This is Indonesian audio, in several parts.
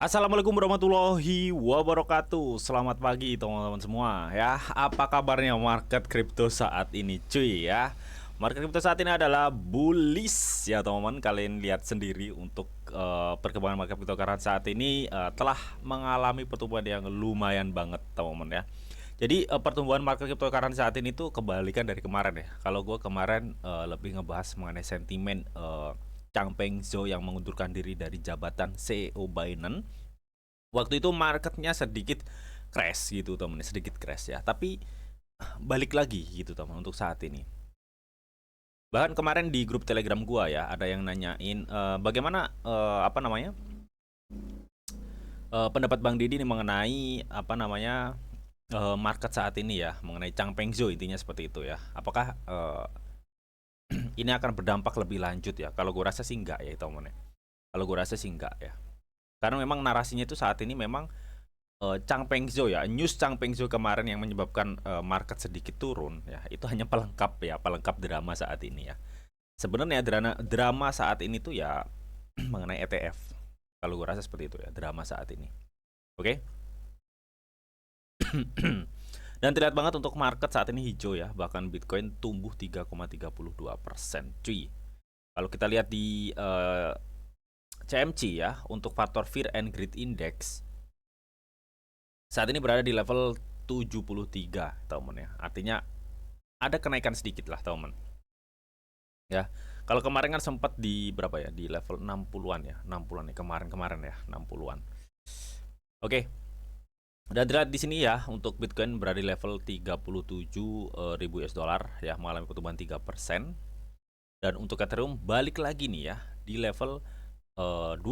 Assalamualaikum warahmatullahi wabarakatuh. Selamat pagi teman-teman semua ya. Apa kabarnya market kripto saat ini cuy ya? Market kripto saat ini adalah bullish ya teman-teman. Kalian lihat sendiri untuk perkembangan market kripto karena saat ini telah mengalami pertumbuhan yang lumayan banget teman-teman ya. Jadi pertumbuhan market cryptocurrency saat ini tuh kebalikan dari kemarin ya. Kalau gue kemarin lebih ngebahas mengenai sentimen Changpeng Zhou yang mengundurkan diri dari jabatan CEO Binance. Waktu itu marketnya sedikit crash gitu teman, sedikit crash ya. Tapi balik lagi gitu teman untuk saat ini. Bahkan kemarin di grup Telegram gua ya ada yang nanyain bagaimana apa namanya pendapat Bang Didi nih mengenai apa namanya market saat ini ya, mengenai Changpeng Zhou intinya seperti itu ya. Apakah ini akan berdampak lebih lanjut ya? Kalau gue rasa sih enggak ya teman ya. Kalau gue rasa sih enggak ya. Karena memang narasinya itu saat ini memang Changpeng Zhou ya, news Changpeng Zhou kemarin yang menyebabkan market sedikit turun ya, itu hanya pelengkap ya, pelengkap drama saat ini ya. Sebenarnya drama saat ini tuh ya mengenai ETF. Kalau gue rasa seperti itu ya, drama saat ini. Oke. Dan terlihat banget untuk market saat ini hijau ya, bahkan Bitcoin tumbuh 3,32%, cuy. Kalau kita lihat di CMC ya, untuk faktor Fear and Greed Index saat ini berada di level 73 teman ya. Artinya ada kenaikan sedikit lah teman ya. Kalau kemarin kan sempat di berapa ya, di level 60-an ya, 60-an ya kemarin ya, 60-an. Oke. Dan dilihat di sini ya, untuk Bitcoin berada di level 37.000 US dollar ya, mengalami pertumbuhan 3%. Dan untuk Ethereum balik lagi nih ya di level 2000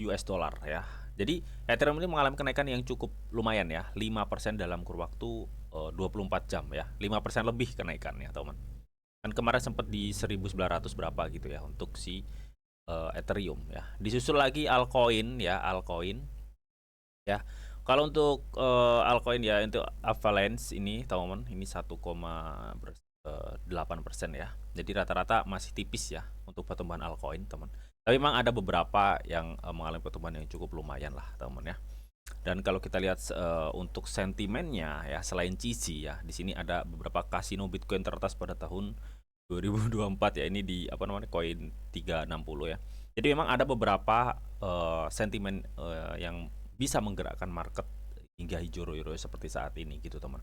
US dollar ya. Jadi Ethereum ini mengalami kenaikan yang cukup lumayan ya, 5% dalam kurun waktu 24 jam ya. 5% lebih kenaikannya, teman. Kan kemarin sempat di 1900 berapa gitu ya untuk si Ethereum ya. Disusul lagi altcoin ya, altcoin ya. Kalau untuk altcoin ya untuk Avalanche ini teman-teman ini 1,8% ya. Jadi rata-rata masih tipis ya untuk pertumbuhan altcoin teman. Tapi memang ada beberapa yang mengalami pertumbuhan yang cukup lumayan lah teman ya. Dan kalau kita lihat untuk sentimennya ya selain CZ ya, di sini ada beberapa kasino Bitcoin teratas pada tahun 2024 ya, ini di apa namanya koin 360 ya. Jadi memang ada beberapa sentimen yang bisa menggerakkan market hingga hijau royo seperti saat ini gitu teman.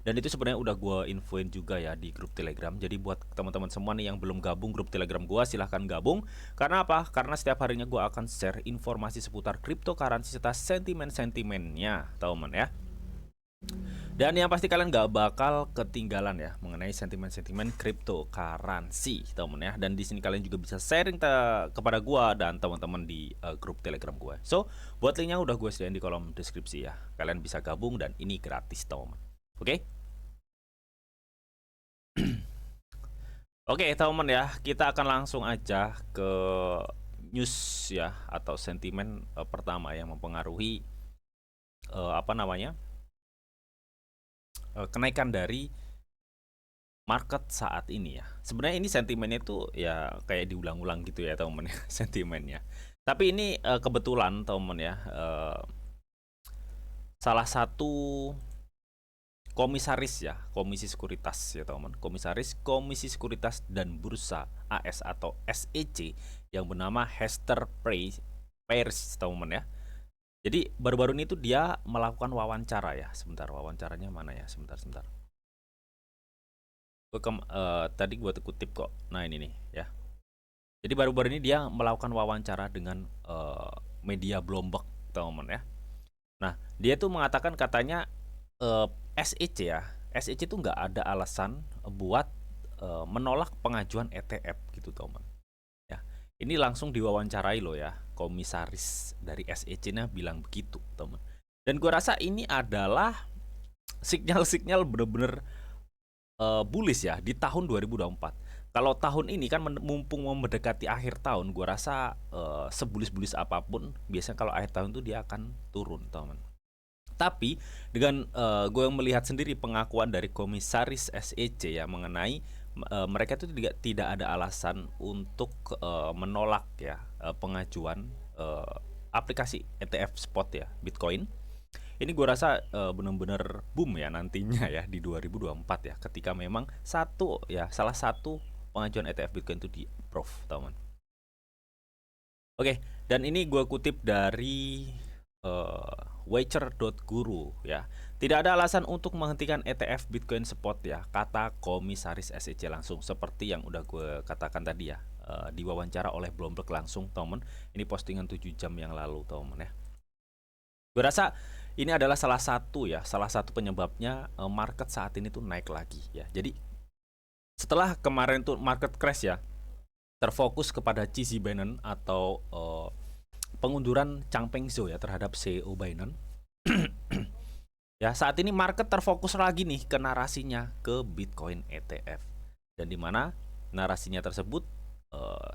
Dan itu sebenarnya udah gue infoin juga ya di grup Telegram. Jadi buat teman-teman semua nih yang belum gabung grup Telegram gue, silahkan gabung. Karena apa? Karena setiap harinya gue akan share informasi seputar cryptocurrency serta sentimen-sentimennya, teman ya. Dan yang pasti kalian gak bakal ketinggalan ya mengenai sentimen-sentimen cryptocurrency, teman ya. Dan di sini kalian juga bisa sharing kepada gua dan teman-teman di grup Telegram gue. So, buat linknya udah gue sediain di kolom deskripsi ya. Kalian bisa gabung dan ini gratis, teman. Oke? Oke, teman ya, kita akan langsung aja ke news ya atau sentimen pertama yang mempengaruhi apa namanya? Kenaikan dari market saat ini ya. Sebenarnya ini sentimennya itu ya kayak diulang-ulang gitu ya teman ya sentimennya. Tapi ini kebetulan teman ya salah satu komisaris ya, Komisi Sekuritas ya teman, komisaris Komisi Sekuritas dan Bursa AS atau SEC yang bernama Hester Peirce teman ya. Jadi baru-baru ini tuh dia melakukan wawancara ya. Sebentar, wawancaranya mana ya? Sebentar. Tadi gue kutip kok. Nah ini nih ya. Jadi baru-baru ini dia melakukan wawancara dengan media Bloomberg, teman ya. Nah, dia tuh mengatakan katanya SEC ya, SEC itu nggak ada alasan buat menolak pengajuan ETF gitu, teman. Ya, ini langsung diwawancarai loh ya, komisaris dari SEC-nya bilang begitu, teman. Dan gue rasa ini adalah sinyal-sinyal bener-bener bullish ya di tahun 2024. Kalau tahun ini kan mumpung mau mendekati akhir tahun, gue rasa sebulis-bulis apapun, biasanya kalau akhir tahun tuh dia akan turun, teman. Tapi dengan gue melihat sendiri pengakuan dari komisaris SEC ya mengenai mereka itu tidak ada alasan untuk menolak ya pengajuan aplikasi ETF spot ya Bitcoin. Ini gue rasa benar-benar boom ya nantinya ya di 2024 ya, ketika memang salah satu pengajuan ETF Bitcoin itu di approve, teman. Oke, dan ini gue kutip dari Wager.guru ya. Tidak ada alasan untuk menghentikan ETF Bitcoin spot ya, kata Komisaris SEC langsung, seperti yang udah gue katakan tadi ya, diwawancara oleh Bloomberg langsung, teman. Ini postingan 7 jam yang lalu, teman ya. Gue rasa ini adalah salah satu penyebabnya market saat ini tuh naik lagi ya. Jadi setelah kemarin tuh market crash ya, terfokus kepada Chisi Binance atau pengunduran Changpeng Zhou ya terhadap CEO Binance. Ya, saat ini market terfokus lagi nih ke narasinya ke Bitcoin ETF. Dan di mana narasinya tersebut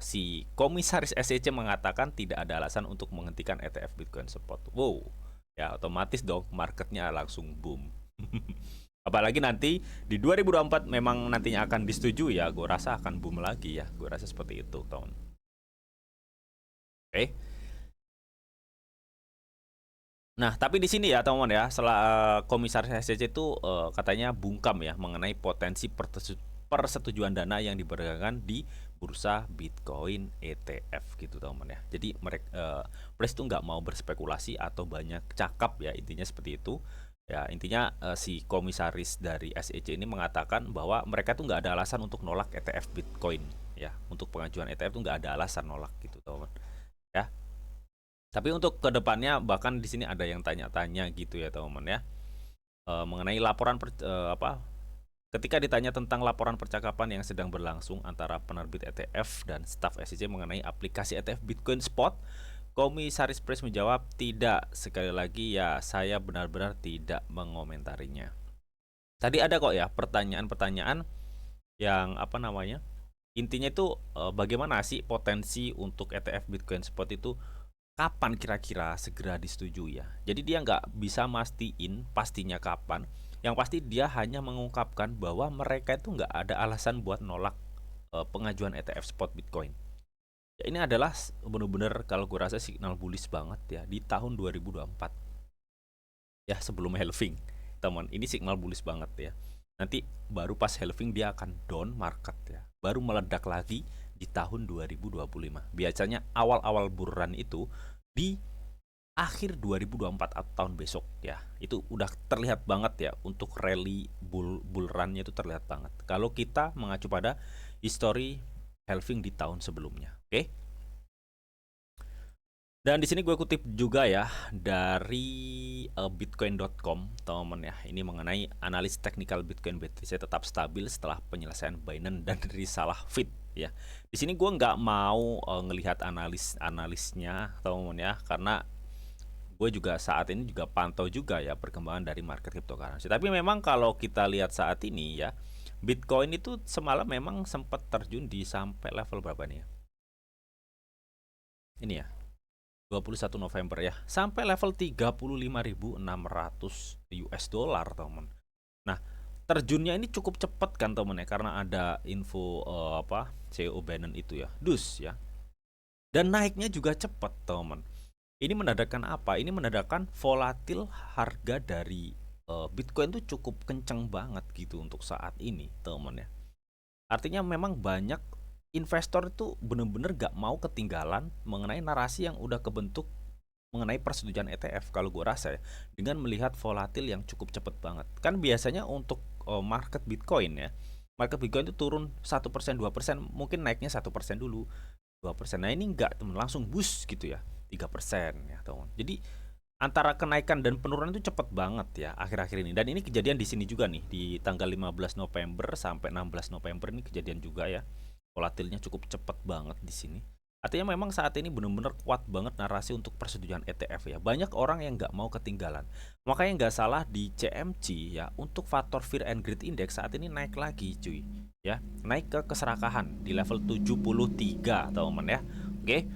si Komisaris SEC mengatakan tidak ada alasan untuk menghentikan ETF Bitcoin spot. Wow. Ya, otomatis dong marketnya langsung boom. Apalagi nanti di 2024 memang nantinya akan disetujui ya, gue rasa akan boom lagi ya. Gue rasa seperti itu, teman. Oke. Nah, tapi di sini ya, teman ya, setelah Komisaris SEC itu katanya bungkam ya mengenai potensi persetujuan dana yang diperdagangkan di bursa Bitcoin ETF gitu, teman ya. Jadi mereka Press itu nggak mau berspekulasi atau banyak cakap ya, intinya seperti itu. Ya, intinya si komisaris dari SEC ini mengatakan bahwa mereka tuh nggak ada alasan untuk nolak ETF Bitcoin ya. Untuk pengajuan ETF tuh nggak ada alasan nolak gitu, teman. Ya. Tapi untuk kedepannya bahkan di sini ada yang tanya-tanya gitu ya, teman ya. Mengenai laporan ketika ditanya tentang laporan percakapan yang sedang berlangsung antara penerbit ETF dan staf SEC mengenai aplikasi ETF Bitcoin Spot, Komisaris Press menjawab, tidak, sekali lagi ya, saya benar-benar tidak mengomentarinya. Tadi ada kok ya pertanyaan-pertanyaan yang intinya itu bagaimana sih potensi untuk ETF Bitcoin Spot itu, kapan kira-kira segera disetujui ya. Jadi dia nggak bisa mastiin pastinya kapan. Yang pasti dia hanya mengungkapkan bahwa mereka itu nggak ada alasan buat nolak pengajuan ETF spot Bitcoin. Ya, ini adalah benar-benar kalau gue rasa signal bullish banget ya di tahun 2024. Ya, sebelum halving, teman. Ini signal bullish banget ya. Nanti baru pas halving dia akan down market ya. Baru meledak lagi di tahun 2025. Biasanya awal-awal bull run itu di akhir 2024 atau tahun besok ya. Itu udah terlihat banget ya untuk rally bull run-nya itu terlihat banget. Kalau kita mengacu pada history halving di tahun sebelumnya. Oke. Dan di sini gue kutip juga ya dari bitcoin.com, teman ya. Ini mengenai analis teknikal Bitcoin BTC tetap stabil setelah penyelesaian Binance dan risalah Fit ya. Di sini gue nggak mau ngelihat analisnya, teman ya, karena gue juga saat ini juga pantau juga ya perkembangan dari market cryptocurrency. Tapi memang kalau kita lihat saat ini ya, Bitcoin itu semalam memang sempat terjun di sampai level berapa nih ya? Ini ya, 21 November ya, sampai level 35.600 US dollar, teman. Nah, terjunnya ini cukup cepat kan, teman ya, karena ada info CEO Binance itu ya, dus ya. Dan naiknya juga cepat, teman. Ini menandakan apa? Ini menandakan volatil harga dari Bitcoin itu cukup kenceng banget gitu untuk saat ini, teman ya. Artinya memang banyak investor itu bener-bener gak mau ketinggalan mengenai narasi yang udah kebentuk mengenai persetujuan ETF kalau gue rasa ya, dengan melihat volatil yang cukup cepet banget. Kan biasanya untuk market Bitcoin ya, market Bitcoin itu turun 1%, 2%, mungkin naiknya 1% dulu, 2%. Nah ini enggak, teman, langsung boost gitu ya, 3% ya, teman. Jadi antara kenaikan dan penurunan itu cepet banget ya akhir-akhir ini. Dan ini kejadian di sini juga nih di tanggal 15 November sampai 16 November ini kejadian juga ya. Volatilnya cukup cepet banget di sini. Artinya memang saat ini benar-benar kuat banget narasi untuk persetujuan ETF ya. Banyak orang yang nggak mau ketinggalan. Makanya nggak salah di CMC ya, untuk faktor Fear and Greed Index saat ini naik lagi cuy ya. Naik ke keserakahan di level 73, teman ya. Oke.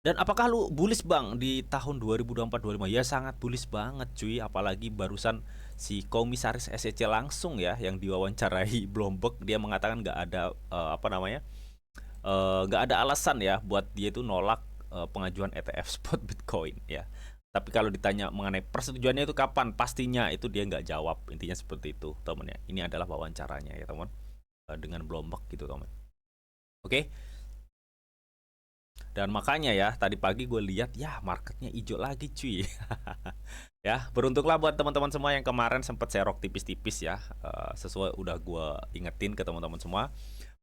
Dan apakah lu bullish bang di tahun 2024-2025? Ya sangat bullish banget cuy. Apalagi barusan si komisaris SEC langsung ya yang diwawancarai Bloomberg, dia mengatakan nggak ada nggak ada alasan ya buat dia itu nolak pengajuan ETF spot Bitcoin ya. Tapi kalau ditanya mengenai persetujuannya itu kapan, pastinya itu dia nggak jawab. Intinya seperti itu, teman ya. Ini adalah wawancaranya ya, teman. Dengan Bloomberg gitu, teman. Oke. Dan makanya ya, tadi pagi gue lihat ya marketnya hijau lagi, cuy. Ya, beruntunglah buat teman-teman semua yang kemarin sempat serok tipis-tipis ya. Sesuai udah gue ingetin ke teman-teman semua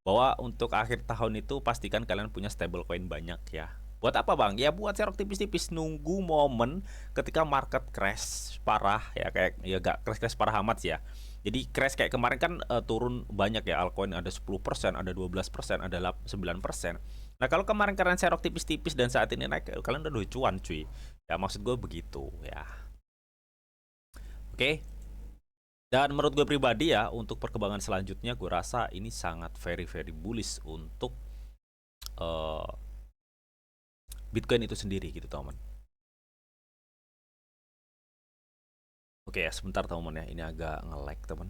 bahwa untuk akhir tahun itu pastikan kalian punya stablecoin banyak ya. Buat apa bang? Ya buat serok tipis-tipis, nunggu momen ketika market crash parah ya, kayak ya gak crash parah amat sih ya. Jadi crash kayak kemarin kan turun banyak ya, altcoin ada 10%, ada 12%, ada 9%. Nah kalau kemarin kalian serok tipis-tipis dan saat ini naik, kalian udah cuan cuy. Ya maksud gue begitu ya. Oke. Dan menurut gue pribadi ya, untuk perkembangan selanjutnya gue rasa ini sangat very bullish untuk uh, Bitcoin itu sendiri gitu teman. Oke ya sebentar teman ya, ini agak nge-lag teman.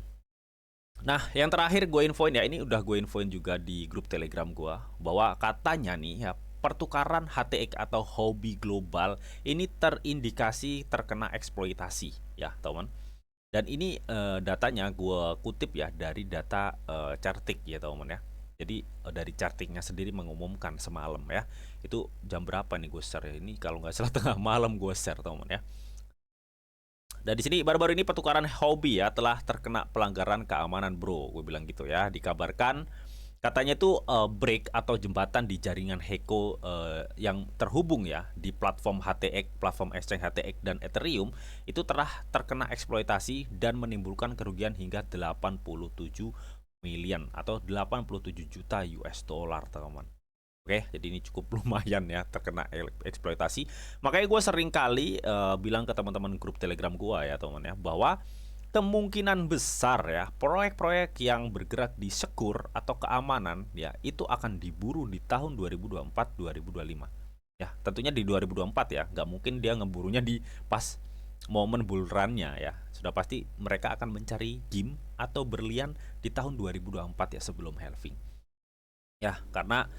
Nah yang terakhir gue infoin ya, ini udah gue infoin juga di grup Telegram gue, bahwa katanya nih ya, pertukaran HTX atau hobi global ini terindikasi terkena eksploitasi ya teman. Dan ini datanya gue kutip ya dari data Chartik ya teman ya. Jadi dari Chartiknya sendiri mengumumkan semalam ya. Itu jam berapa nih gue share ya? Ini kalau nggak salah tengah malam gue share teman ya. Dan di sini baru-baru ini pertukaran hobi ya telah terkena pelanggaran keamanan bro. Gue bilang gitu ya. Dikabarkan katanya itu break atau jembatan di jaringan Heco yang terhubung ya di platform HTX, platform exchange HTX dan Ethereum itu telah terkena eksploitasi dan menimbulkan kerugian hingga 87 million atau 87 juta US dollar teman. Oke, jadi ini cukup lumayan ya terkena eksploitasi. Makanya gue sering kali bilang ke teman-teman grup Telegram gue ya teman ya, bahwa kemungkinan besar ya proyek-proyek yang bergerak di sekur atau keamanan ya itu akan diburu di tahun 2024-2025 ya, tentunya di 2024 ya, nggak mungkin dia ngeburunya di pas momen bull run-nya ya, sudah pasti mereka akan mencari game atau berlian di tahun 2024 ya sebelum halving ya, karena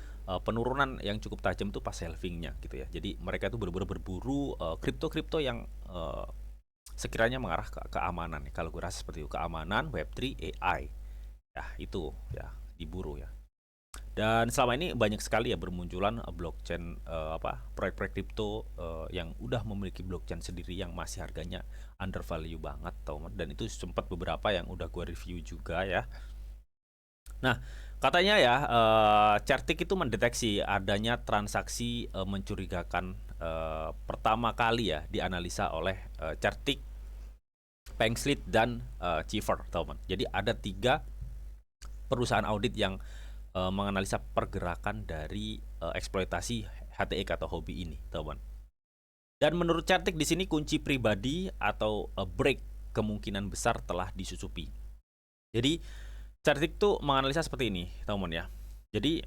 penurunan yang cukup tajam tuh pas halvingnya gitu ya, jadi mereka itu berburu kripto-kripto yang sekiranya mengarah ke keamanan. Kalau gue rasa seperti itu, keamanan, Web3, AI. Ya, itu ya diburu ya. Dan selama ini banyak sekali ya bermunculan blockchain proyek-proyek kripto yang udah memiliki blockchain sendiri yang masih harganya under value banget teman, dan itu sempat beberapa yang udah gue review juga ya. Nah, katanya ya Certik itu mendeteksi adanya transaksi mencurigakan pertama kali ya dianalisa oleh Certik, Pengslid dan Chiver teman. Jadi ada 3 perusahaan audit yang menganalisa pergerakan dari eksploitasi HTX atau hobi ini teman. Dan menurut Certik di sini kunci pribadi atau break kemungkinan besar telah disusupi. Jadi Certik tuh menganalisa seperti ini teman ya. Jadi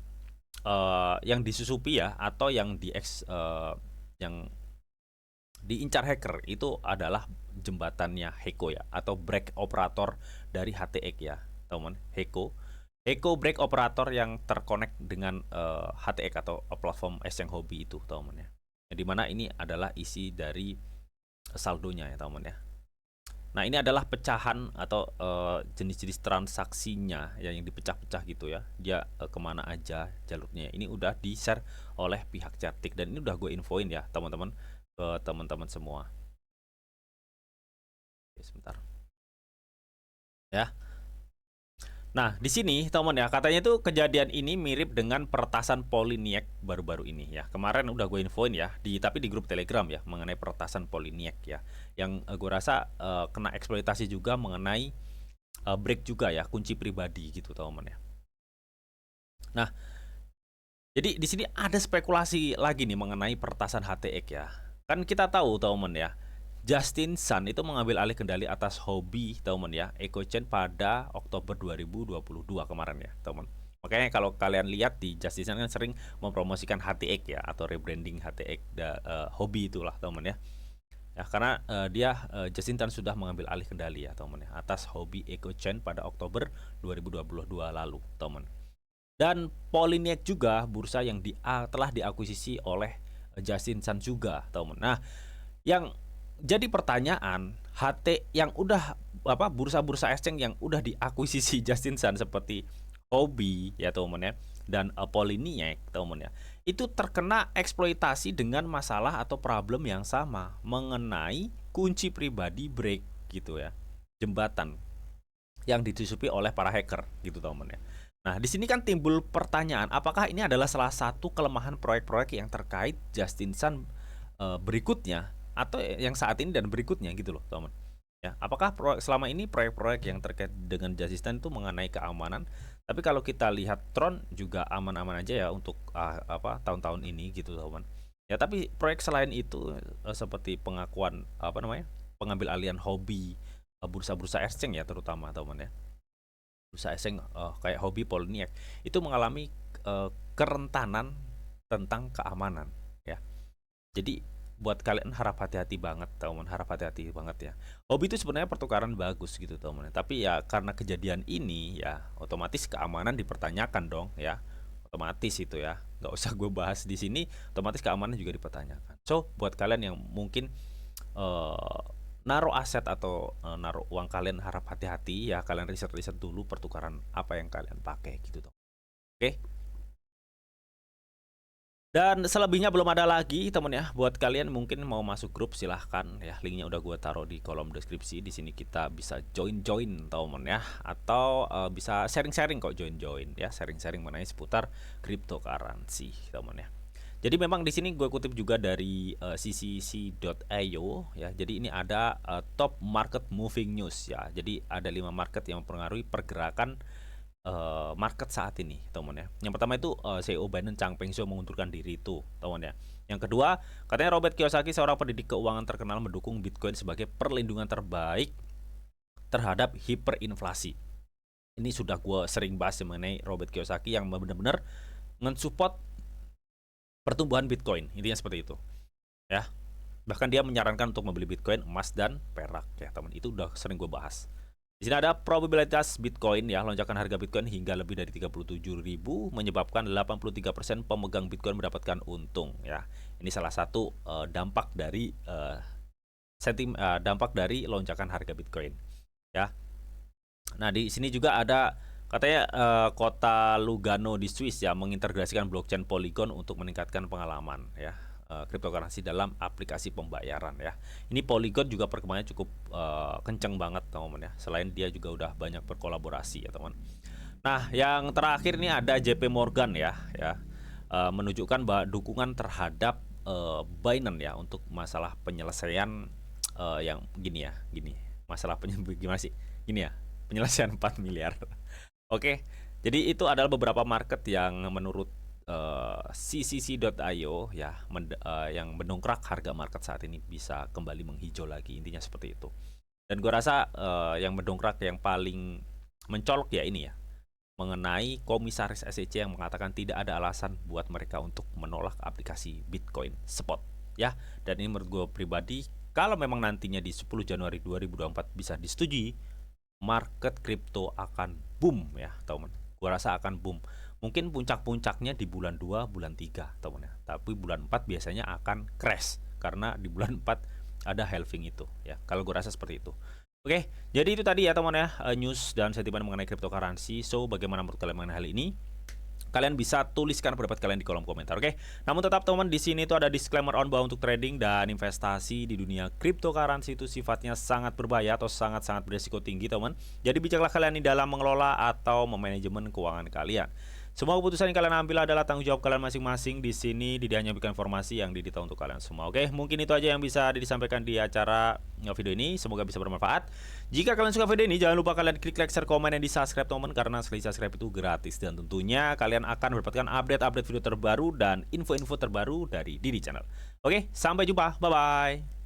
yang disusupi ya atau yang yang diincar hacker itu adalah jembatannya Heco ya, atau break operator dari HTX ya teman. Heco break operator yang terkonek dengan HTX atau platform exchange hobi itu teman ya. Di mana ini adalah isi dari saldonya ya teman ya. Nah ini adalah pecahan atau jenis-jenis transaksinya ya, yang dipecah-pecah gitu ya, dia kemana aja jalurnya. Ini udah di share oleh pihak Certik dan ini udah gue infoin ya teman-teman ke teman-teman semua. Oke, sebentar ya. Nah di sini teman ya, katanya tuh kejadian ini mirip dengan peretasan Polyniac baru-baru ini ya. Kemarin udah gue infoin ya tapi di grup Telegram ya mengenai peretasan Polyniac ya, yang gue rasa kena eksploitasi juga mengenai break juga ya kunci pribadi gitu teman ya. Nah jadi di sini ada spekulasi lagi nih mengenai peretasan HTX ya. Kan kita tahu teman ya, Justin Sun itu mengambil alih kendali atas hobi teman ya, EcoChain pada Oktober 2022 kemarin ya teman. Makanya kalau kalian lihat di Justin Sun kan sering mempromosikan HTX ya, atau rebranding HTX hobi itulah teman ya. Ya karena dia Justin Sun sudah mengambil alih kendali ya teman ya atas hobi EcoChain pada Oktober 2022 lalu teman. Dan Polyniac juga bursa yang telah diakuisisi oleh Justin Sun juga, teman. Nah, yang jadi pertanyaan, HT yang udah bursa-bursa exchange yang udah diakuisisi Justin Sun seperti Huobi ya teman ya, dan Poloniex teman ya, itu terkena eksploitasi dengan masalah atau problem yang sama mengenai kunci pribadi break gitu ya, jembatan yang ditutupi oleh para hacker gitu teman ya. Nah, di sini kan timbul pertanyaan, apakah ini adalah salah satu kelemahan proyek-proyek yang terkait Justin Sun berikutnya atau yang saat ini dan berikutnya gitu loh, teman. Ya, apakah selama ini proyek-proyek yang terkait dengan Justin Sun itu mengenai keamanan? Tapi kalau kita lihat Tron juga aman-aman aja ya untuk tahun-tahun ini gitu, teman. Ya, tapi proyek selain itu seperti pengakuan pengambil alihan hobi bursa-bursa exchange ya terutama, teman ya. Bursa exchange kayak Huobi, Poloniex itu mengalami kerentanan tentang keamanan ya. Jadi buat kalian harap hati-hati banget, teman, harap hati-hati banget ya. Huobi itu sebenarnya pertukaran bagus gitu, teman. Tapi ya karena kejadian ini ya otomatis keamanan dipertanyakan dong ya. Otomatis itu ya. Nggak usah gue bahas di sini, otomatis keamanan juga dipertanyakan. So, buat kalian yang mungkin naruh aset atau naruh uang kalian, harap hati-hati ya, kalian riset-riset dulu pertukaran apa yang kalian pakai gitu dong. Oke. Dan selebihnya belum ada lagi temen ya. Buat kalian mungkin mau masuk grup silahkan ya, linknya udah gue taruh di kolom deskripsi. Di sini kita bisa join temen ya, atau bisa sharing-sharing kok, join ya, sharing-sharing mengenai seputar cryptocurrency temen ya. Jadi memang di sini gue kutip juga dari ccc.io ya. Jadi ini ada top market moving news ya. Jadi ada 5 market yang mempengaruhi pergerakan market saat ini, teman ya. Yang pertama itu CEO Binance Changpeng Zhou mengundurkan diri itu, teman ya. Yang kedua, katanya Robert Kiyosaki, seorang pendidik keuangan terkenal, mendukung Bitcoin sebagai perlindungan terbaik terhadap hiperinflasi. Ini sudah gue sering bahas mengenai Robert Kiyosaki yang benar-benar mensupport pertumbuhan Bitcoin, intinya seperti itu ya. Bahkan dia menyarankan untuk membeli Bitcoin, emas, dan perak ya teman. Itu udah sering gue bahas. Di sini ada probabilitas Bitcoin ya, lonjakan harga Bitcoin hingga lebih dari 37.000 menyebabkan 83% pemegang Bitcoin mendapatkan untung ya. Ini salah satu dampak dari dampak dari lonjakan harga Bitcoin ya. Nah, di sini juga ada katanya kota Lugano di Swiss ya mengintegrasikan blockchain Polygon untuk meningkatkan pengalaman ya cryptocurrency dalam aplikasi pembayaran ya. Ini Polygon juga perkembangannya cukup kenceng banget teman-teman ya. Selain dia juga udah banyak berkolaborasi ya teman. Nah, yang terakhir ini ada JP Morgan ya menunjukkan bahwa dukungan terhadap Binance ya untuk masalah penyelesaian yang gini. Masalah gimana sih? Gini ya, penyelesaian 4 miliar. Oke. Jadi itu adalah beberapa market yang menurut ccc.io ya yang mendongkrak harga market saat ini bisa kembali menghijau lagi, intinya seperti itu. Dan gue rasa yang mendongkrak yang paling mencolok ya ini ya, mengenai komisaris SEC yang mengatakan tidak ada alasan buat mereka untuk menolak aplikasi Bitcoin Spot ya. Dan ini menurut gue pribadi, kalau memang nantinya di 10 Januari 2024 bisa disetujui, market crypto akan boom ya teman. Gue rasa akan boom. Mungkin puncak-puncaknya di bulan 2, bulan 3 teman ya. Tapi bulan 4 biasanya akan crash karena di bulan 4 ada halving itu ya. Kalau gue rasa seperti itu. Oke, jadi itu tadi ya teman ya, news dan sentimen mengenai cryptocurrency. So, bagaimana menurut kalian mengenai hal ini? Kalian bisa tuliskan pendapat kalian di kolom komentar, oke? Namun tetap teman, di sini itu ada disclaimer on bahwa untuk trading dan investasi di dunia cryptocurrency itu sifatnya sangat berbahaya atau sangat-sangat berisiko tinggi, teman. Jadi bijaklah kalian di dalam mengelola atau memanajemen keuangan kalian. Semua keputusan yang kalian ambil adalah tanggung jawab kalian masing-masing. Di sini hanya berikan informasi yang didita untuk kalian semua. Oke, mungkin itu aja yang bisa disampaikan di acara video ini. Semoga bisa bermanfaat. Jika kalian suka video ini, jangan lupa kalian klik like, share, komen, dan di subscribe teman, karena sekali subscribe itu gratis. Dan tentunya kalian akan mendapatkan update-update video terbaru dan info-info terbaru dari Didi Channel. Oke, sampai jumpa. Bye-bye.